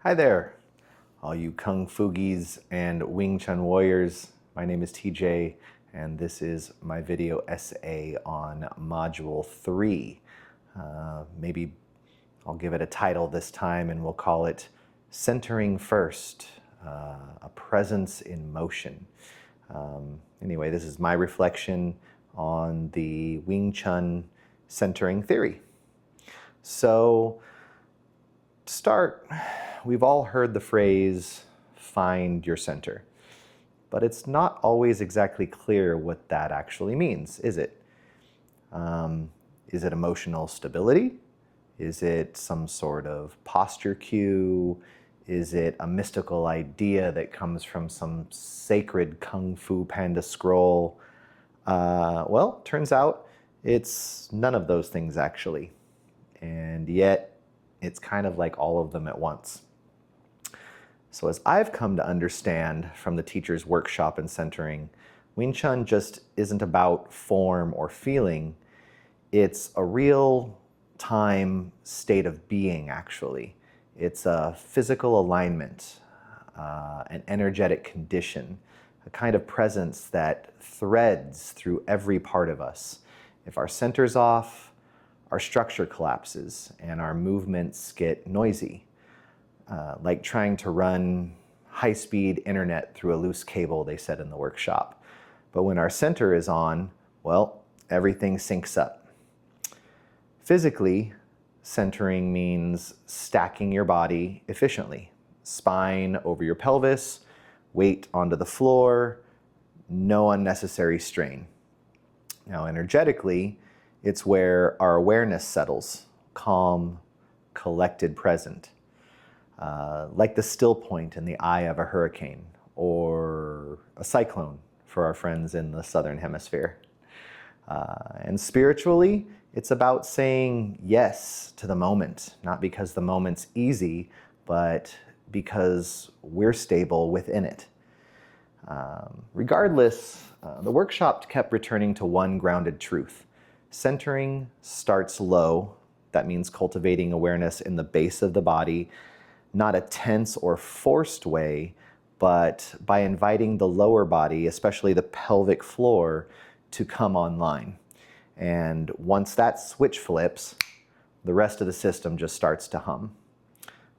Hi there, all you Kung Fugis and Wing Chun warriors. My name is TJ, and this is my video essay on Module 3. Maybe I'll give it a title this time and we'll call it Centering First, a Presence in Motion. Anyway, this is my reflection on the Wing Chun centering theory. So, to start, we've all heard the phrase, find your center. But it's not always exactly clear what that actually means, is it? Is it emotional stability? Is it some sort of posture cue? Is it a mystical idea that comes from some sacred Kung Fu Panda scroll? Well, turns out it's none of those things actually. And yet, it's kind of like all of them at once. So as I've come to understand from the teacher's workshop in centering, Wing Chun just isn't about form or feeling. It's a real-time state of being, actually. It's a physical alignment, an energetic condition, a kind of presence that threads through every part of us. If our center's off, our structure collapses and our movements get noisy, like trying to run high-speed internet through a loose cable, they said in the workshop. But when our center is on, well, everything syncs up. Physically, centering means stacking your body efficiently. Spine over your pelvis, weight onto the floor, no unnecessary strain. Now, energetically, it's where our awareness settles, calm, collected, present, like the still point in the eye of a hurricane or a cyclone for our friends in the southern hemisphere. And spiritually, it's about saying yes to the moment, not because the moment's easy, but because we're stable within it. Regardless, the workshop kept returning to one grounded truth. Centering starts low. That means cultivating awareness in the base of the body, not a tense or forced way, but by inviting the lower body, especially the pelvic floor, to come online. And once that switch flips, the rest of the system just starts to hum.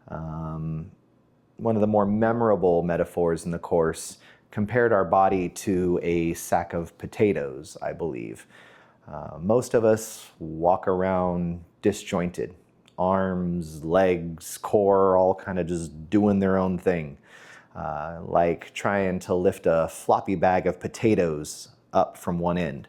One of the more memorable metaphors in the course compared our body to a sack of potatoes, I believe. Most of us walk around disjointed, arms, legs, core, all kind of just doing their own thing, like trying to lift a floppy bag of potatoes up from one end.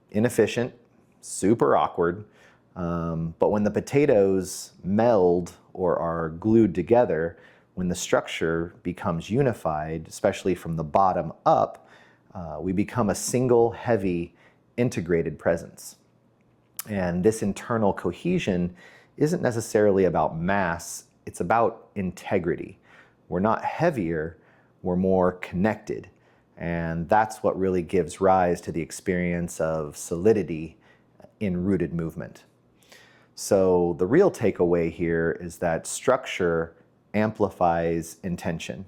Inefficient, super awkward, but when the potatoes meld or are glued together, when the structure becomes unified, especially from the bottom up, we become a single, heavy, integrated presence. And this internal cohesion isn't necessarily about mass, it's about integrity. We're not heavier, we're more connected. And that's what really gives rise to the experience of solidity in rooted movement. So the real takeaway here is that structure amplifies intention,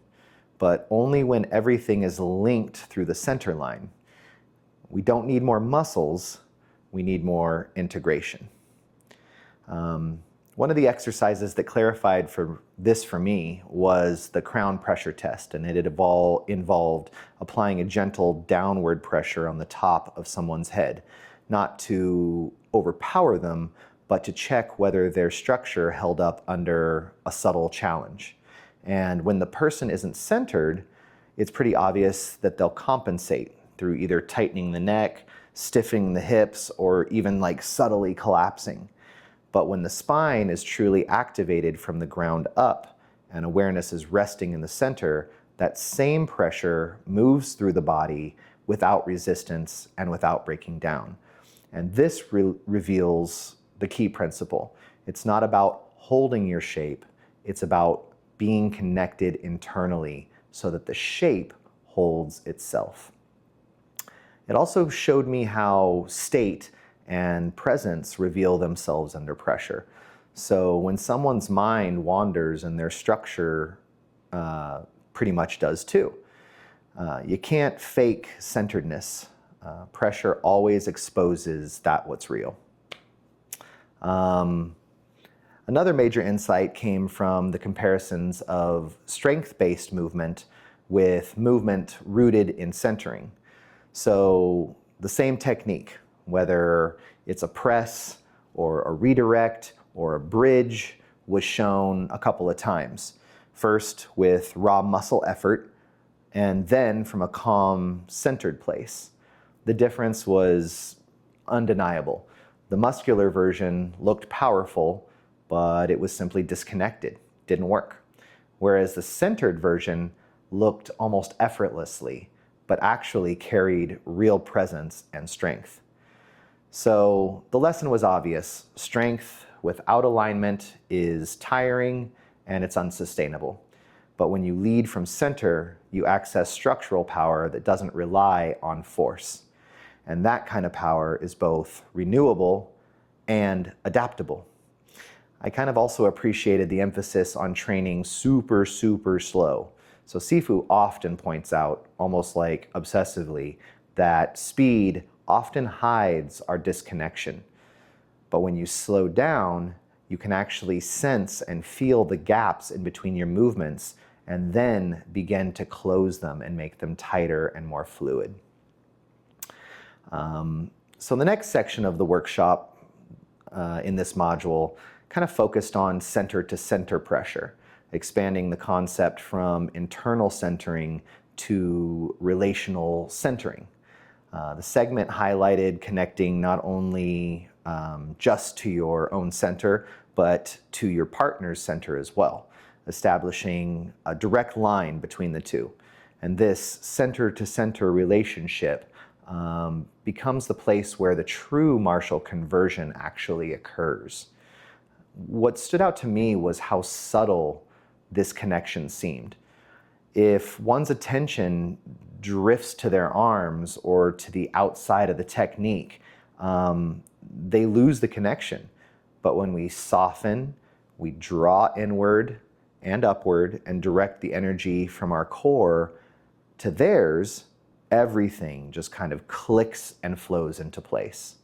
but only when everything is linked through the center line. We don't need more muscles, we need more integration. One of the exercises that clarified for me was the crown pressure test, and it involved applying a gentle downward pressure on the top of someone's head, not to overpower them, but to check whether their structure held up under a subtle challenge. And when the person isn't centered, it's pretty obvious that they'll compensate through either tightening the neck, stiffening the hips, or even like subtly collapsing. But when the spine is truly activated from the ground up and awareness is resting in the center, that same pressure moves through the body without resistance and without breaking down. And this reveals the key principle. It's not about holding your shape, it's about being connected internally so that the shape holds itself. It also showed me how state and presence reveal themselves under pressure. So when someone's mind wanders and their structure pretty much does too. You can't fake centeredness. Pressure always exposes what's real. Another major insight came from the comparisons of strength-based movement with movement rooted in centering. So the same technique, whether it's a press or a redirect or a bridge, was shown a couple of times. First with raw muscle effort, and then from a calm, centered place. The difference was undeniable. The muscular version looked powerful, but it was simply disconnected, didn't work. Whereas the centered version looked almost effortlessly, but actually carried real presence and strength. So the lesson was obvious. Strength without alignment is tiring and it's unsustainable. But when you lead from center, you access structural power that doesn't rely on force. And that kind of power is both renewable and adaptable. I kind of also appreciated the emphasis on training super, super slow. So Sifu often points out, almost like obsessively, that speed often hides our disconnection. But when you slow down, you can actually sense and feel the gaps in between your movements and then begin to close them and make them tighter and more fluid. So the next section of the workshop in this module kind of focused on center-to-center pressure, expanding the concept from internal centering to relational centering. The segment highlighted connecting not only just to your own center, but to your partner's center as well, establishing a direct line between the two. And this center-to-center relationship becomes the place where the true martial conversion actually occurs. What stood out to me was how subtle this connection seemed. If one's attention drifts to their arms or to the outside of the technique, they lose the connection. But when we soften, we draw inward and upward and direct the energy from our core to theirs, everything just kind of clicks and flows into place.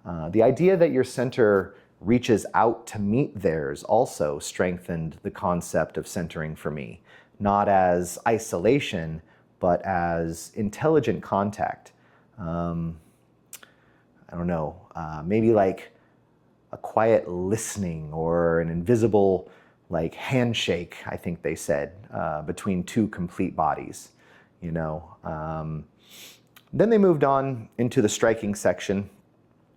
The idea that your center reaches out to meet theirs also strengthened the concept of centering for me, not as isolation, but as intelligent contact. I don't know, maybe like a quiet listening or an invisible like handshake, I think they said, between two complete bodies, you know. Then they moved on into the striking section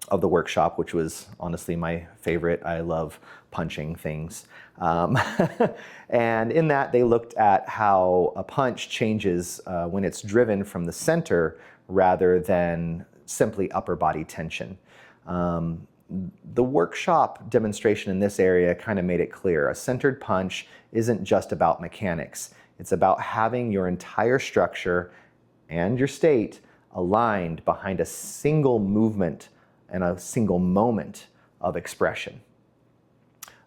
of the workshop, which was honestly my favorite. I love punching things. And in that, they looked at how a punch changes when it's driven from the center rather than simply upper body tension. The workshop demonstration in this area kind of made it clear. A centered punch isn't just about mechanics. It's about having your entire structure and your state aligned behind a single movement and a single moment of expression.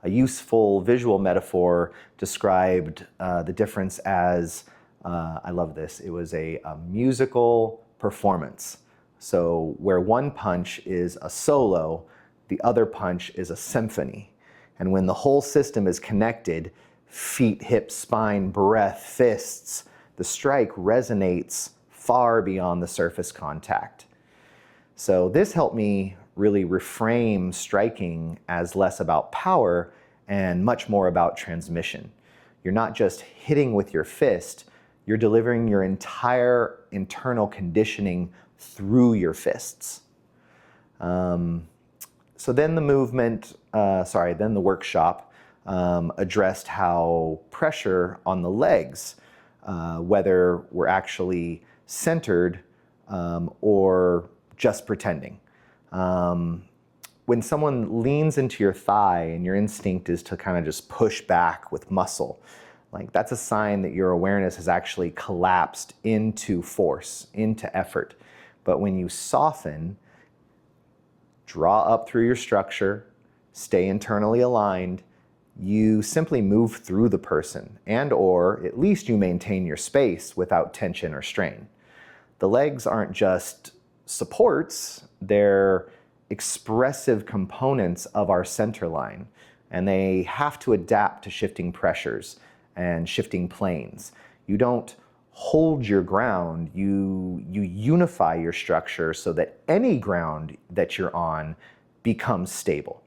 A useful visual metaphor described the difference as, I love this, it was a musical performance. So where one punch is a solo, the other punch is a symphony. And when the whole system is connected, feet, hips, spine, breath, fists, the strike resonates far beyond the surface contact. So this helped me really reframe striking as less about power and much more about transmission. You're not just hitting with your fist, you're delivering your entire internal conditioning through your fists. So then the then the workshop addressed how pressure on the legs, whether we're actually centered or just pretending. When someone leans into your thigh and your instinct is to kind of just push back with muscle, like that's a sign that your awareness has actually collapsed into force, into effort. But when you soften, draw up through your structure, stay internally aligned, you simply move through the person, and or at least you maintain your space without tension or strain. The legs aren't just supports, they're expressive components of our center line, and they have to adapt to shifting pressures and shifting planes. You don't hold your ground, you unify your structure so that any ground that you're on becomes stable.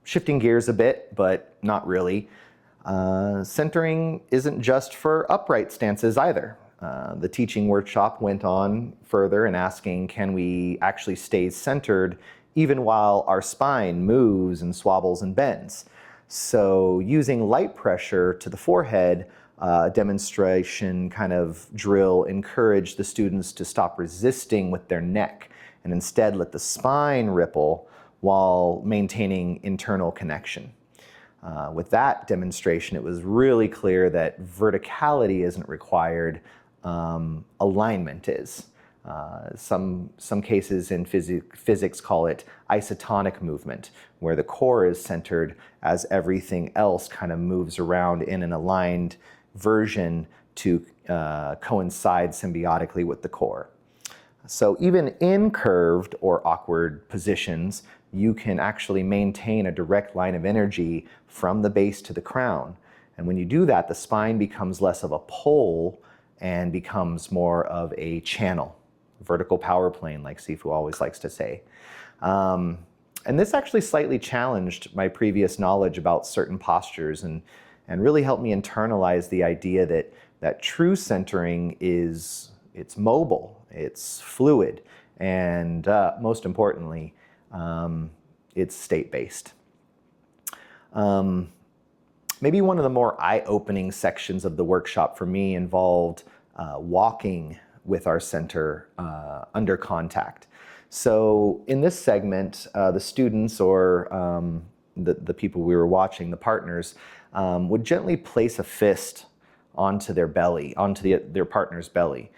Shifting gears a bit, but not really. Centering isn't just for upright stances either. The teaching workshop went on further in asking, can we actually stay centered even while our spine moves and swabbles and bends? So using light pressure to the forehead, demonstration kind of drill encouraged the students to stop resisting with their neck and instead let the spine ripple while maintaining internal connection. With that demonstration, it was really clear that verticality isn't required, alignment is. Some cases in physics call it isotonic movement, where the core is centered as everything else kind of moves around in an aligned version to coincide symbiotically with the core. So even in curved or awkward positions, you can actually maintain a direct line of energy from the base to the crown. And when you do that, the spine becomes less of a pole and becomes more of a channel, vertical power plane, like Sifu always likes to say. And this actually slightly challenged my previous knowledge about certain postures and really helped me internalize the idea that true centering it's mobile, it's fluid, and most importantly, it's state-based. Maybe one of the more eye-opening sections of the workshop for me involved walking with our center under contact. So in this segment, the students or the people we were watching, the partners, would gently place a fist onto their belly, onto their partner's belly.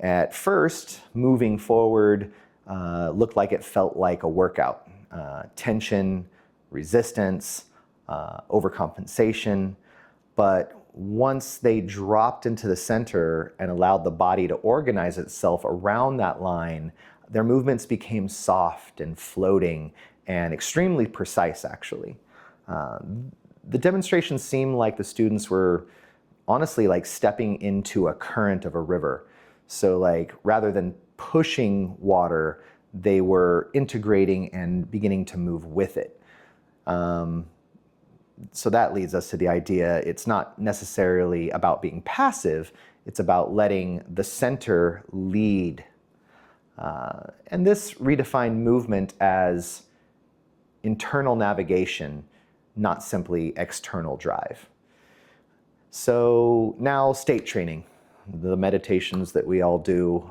At first, moving forward looked like it felt like a workout. Tension, resistance, overcompensation. But once they dropped into the center and allowed the body to organize itself around that line, their movements became soft and floating and extremely precise, actually. The demonstration seemed like the students were honestly like stepping into a current of a river. So like rather than pushing water, they were integrating and beginning to move with it. So that leads us to the idea it's not necessarily about being passive, it's about letting the center lead. And this redefined movement as internal navigation, not simply external drive. So now state training, the meditations that we all do,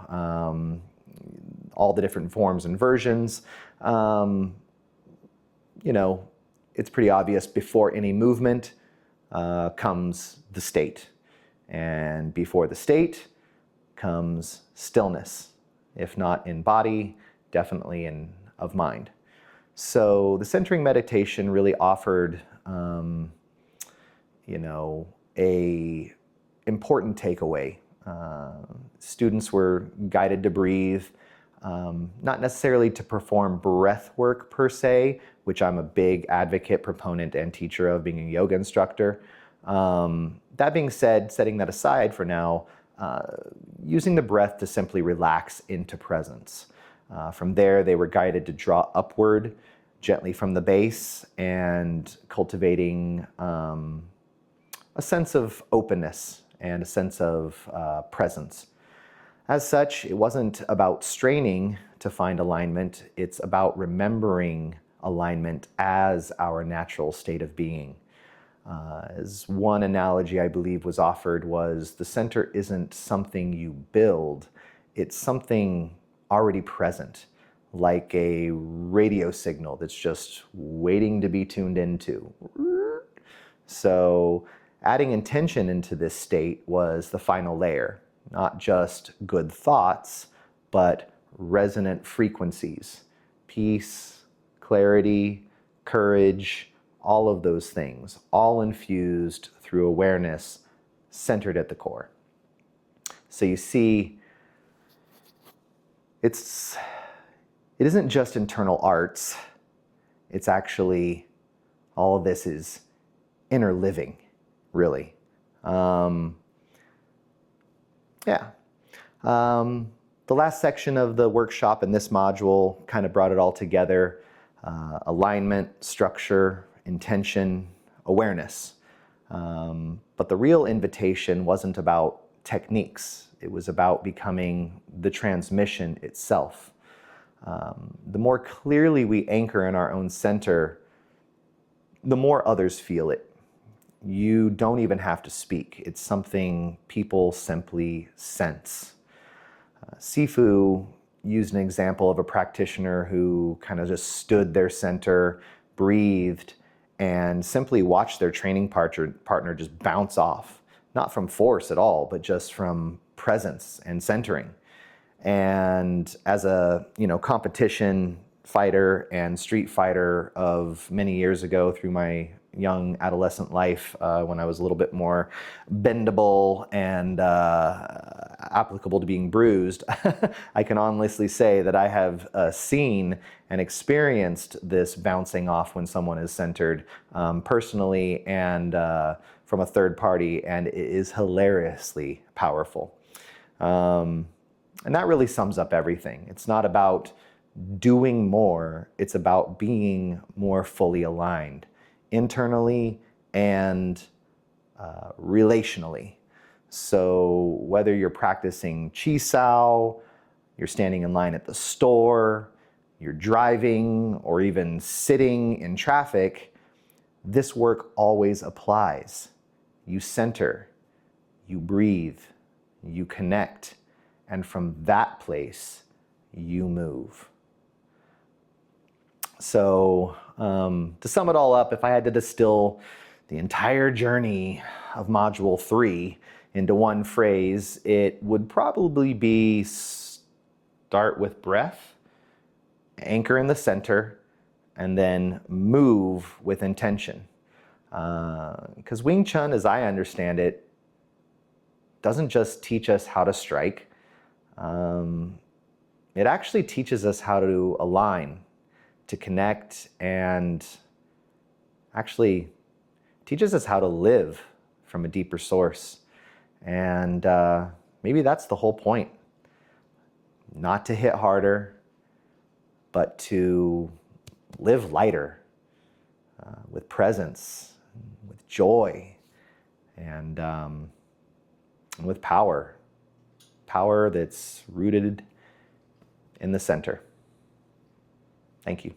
all the different forms and versions. You know, it's pretty obvious before any movement comes the state. And before the state comes stillness, if not in body, definitely of mind. So the centering meditation really offered, you know, a important takeaway. Students were guided to breathe, not necessarily to perform breath work per se, which I'm a big advocate, proponent, and teacher of, being a yoga instructor. That being said, setting that aside for now, using the breath to simply relax into presence. From there, they were guided to draw upward gently from the base and cultivating a sense of openness and a sense of presence. As such, it wasn't about straining to find alignment, it's about remembering alignment as our natural state of being. As one analogy I believe was offered was, the center isn't something you build, it's something already present, like a radio signal that's just waiting to be tuned into. So adding intention into this state was the final layer, not just good thoughts, but resonant frequencies, peace, clarity, courage, all of those things, all infused through awareness centered at the core. So you see, it isn't just internal arts, it's actually, all of this is inner living, really. The last section of the workshop in this module kind of brought it all together. Alignment, structure, intention, awareness. But the real invitation wasn't about techniques. It was about becoming the transmission itself. The more clearly we anchor in our own center, the more others feel it. You don't even have to speak. It's something people simply sense. Sifu used an example of a practitioner who kind of just stood their center, breathed, and simply watched their training partner just bounce off. Not from force at all, but just from presence and centering. And as a competition fighter and street fighter of many years ago through my young adolescent life, when I was a little bit more bendable and applicable to being bruised, I can honestly say that I have seen and experienced this bouncing off when someone is centered personally and from a third party, and it is hilariously powerful. And that really sums up everything. It's not about doing more, it's about being more fully aligned, internally and relationally. So whether you're practicing Chi Sao, you're standing in line at the store, you're driving, or even sitting in traffic, this work always applies. You center, you breathe, you connect, and from that place, you move. So to sum it all up, if I had to distill the entire journey of Module 3 into one phrase, it would probably be start with breath, anchor in the center, and then move with intention. Because Wing Chun, as I understand it, doesn't just teach us how to strike. It actually teaches us how to align, to connect, and actually teaches us how to live from a deeper source. And maybe that's the whole point. Not to hit harder, but to live lighter, with presence, with joy, and with power. Power that's rooted in the center. Thank you.